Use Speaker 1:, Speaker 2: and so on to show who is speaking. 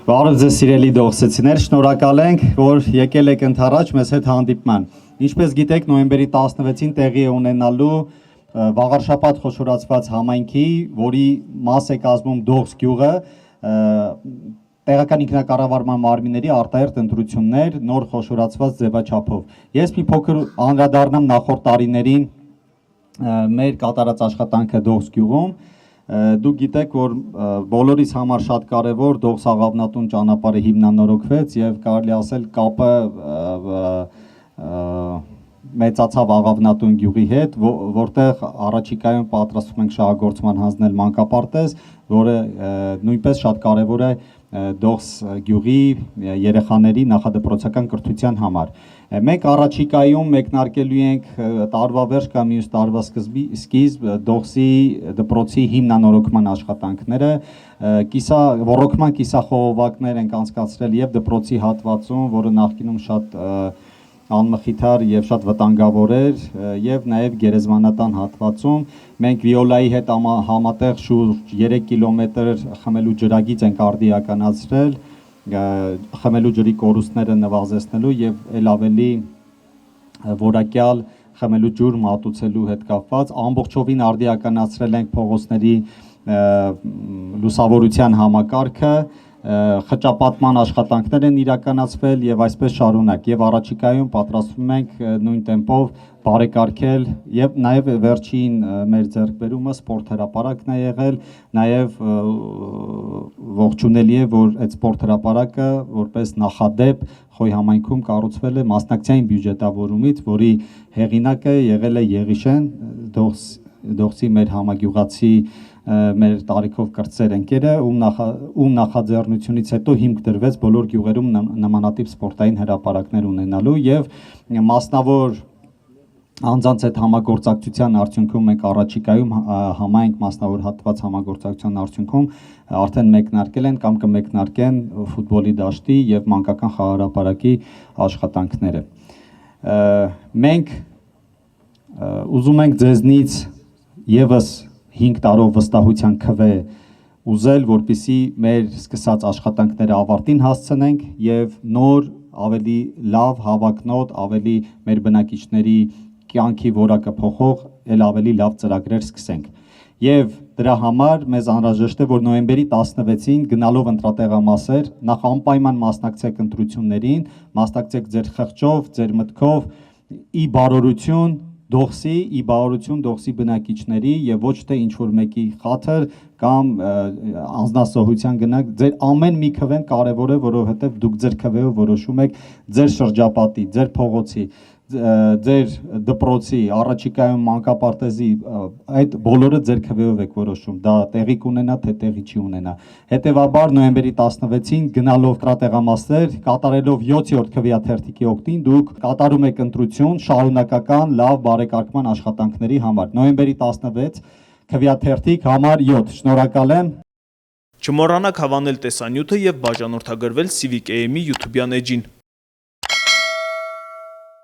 Speaker 1: Բարև ձեզ սիրելի դողսեցիներ, շնորհակալ ենք, որ եկել եք ընդառաջ մեզ հետ հանդիպման։ Ինչպես գիտեք, նոյեմբերի 16-ին տեղի է ունենալու վաղարշաբաթ խոշորացված համայնքի, որի մաս է կազմում Դողս գյուղը, տեղական ինքնակառավարման մարմինների արտահերթ ընտրություններ նոր խոշորացված ձևաչափով։ Ես մի փոքր անդրադառնամ նախորդ տարիներին մեր կատարած աշխատանքը Դողս գյուղում։ Դուք գիտեք, որ բոլորիս համար շատ կարևոր Դողս աղավնատուն ճանապարհը հիմնանորոգվեց եւ կարելի ասել կապը մեծացավ աղավնատուն գյուղի հետ, որտեղ առաջիկայում պատրաստվում ենք շահագործման հանձնել մանկապարտեզ, որը նույնպես շատ կարևոր է Դողս գյուղի երեխաների նախադպրոցական կրթության համար։ Մենք առաջիկայում մեկնարկելու ենք տարվա վերջ կամ մյուս տարվա սկիզբ Դողսի դպրոցի հիմնանորոգման աշխատանքները, ռոռոկման կիսախողովակներ ենք անցկացրել եւ դպրոցի հատվածում, որը նախկինում շատ անմխիթար եւ շատ վտանգավոր էր եւ նաեւ գերեզմանատան հատվածում մենք Վիոլայի հետ համատեղ շուրջ 3 կիլոմետր խմելու ջրագիծ ենք արդիականացրել խմելու ջրի կորուստները նվազեցնելու եւ ել ավելի որակյալ խմելու ջուր մատուցելու հետ կապված ամբողջովին արդիականացրել ենք փողոցների լուսավորության համակարգը խճապատման աշխատանքներ են իրականացվել եւ այսպես շարունակ եւ առաջիկայում պատրաստվում ենք նույն տեմպով բարեկարգել եւ նաեւ վերջին մեր ձեռքբերումը սպորտ հրապարակն է եղել նաեւ ողջունելի է որ այդ սպորտ հրապարակը որպես նախադեպ Խոյ համայնքում կառուցվել է մասնակցային բյուջետավորումից, որի հեղինակը եղել է Եղիշեն Դողսի մեր համագյուղացի մեր տարիքով կրտսեր ընկերը, ում նախաձեռնությունից հետո հիմք դրվեց բոլոր գյուղերում նմանատիպ սպորտային հրապարակներ ունենալու եւ մասնավոր անձանց այդ համագործակցության արդյունքում մենք առաջիկայում համայնք մասնավոր հատված համագործակցության արդյունքում արդեն մեկնարկել են կամ կմեկնարկեն ֆուտբոլի դաշտի եւ մանկական խաղահրապարակի աշխատանքները։ Մենք ուզում ենք ձեզնից եւս 5 տարով վստահության քվե ուզել, որպեսզի մեր սկսած աշխատանքները ավարտին հասցնենք եւ նոր ավելի լավ հավակնոտ, ավելի մեր բնակիչների կյանքի որակը փոխող, ել ավելի լավ ծրագրեր սկսենք։ Եվ դրա համար մեզ անհրաժեշտ է, որ նոյեմբերի 16-ին գնալով ընտրատեղամասեր նախ անպայման մասնակցեք ընտրություններին, մասնակցեք ձեր խղճով, ձեր մտքով ի բարօրություն Դողսի բնակիչների եւ ոչ թե ինչ-որ մեկի խաթր կամ անձնասողության գնանք, ձեր ամեն մի քվեն կարևոր է, որովհետեւ դուք ձեր քվեով որոշում եք ձեր շրջապատի, ձեր փողոցի, ձեր դպրոցի, առաջիկայում մանկապարտեզի, այդ բոլորը ձեր քվեով եք որոշում, դա տեղի կունենա, թե տեղի չի ունենա։ Հետևաբար նոյեմբերի 16-ին գնալով տրատեղամասեր, կատարելով 7-րդ քվեաթերթիկի օգտին, դուք կատարում եք ընտրություն շարունակական լավ բարեկարգման աշխատանքների համար։ Նոյեմբերի 16 քվեաթերթիկ համար 7։ Շնորհակալ եմ։
Speaker 2: Չմոռանաք հավանել տեսանյութը եւ բաժանորդագրվել Civic AM-ի YouTube-յան էջին։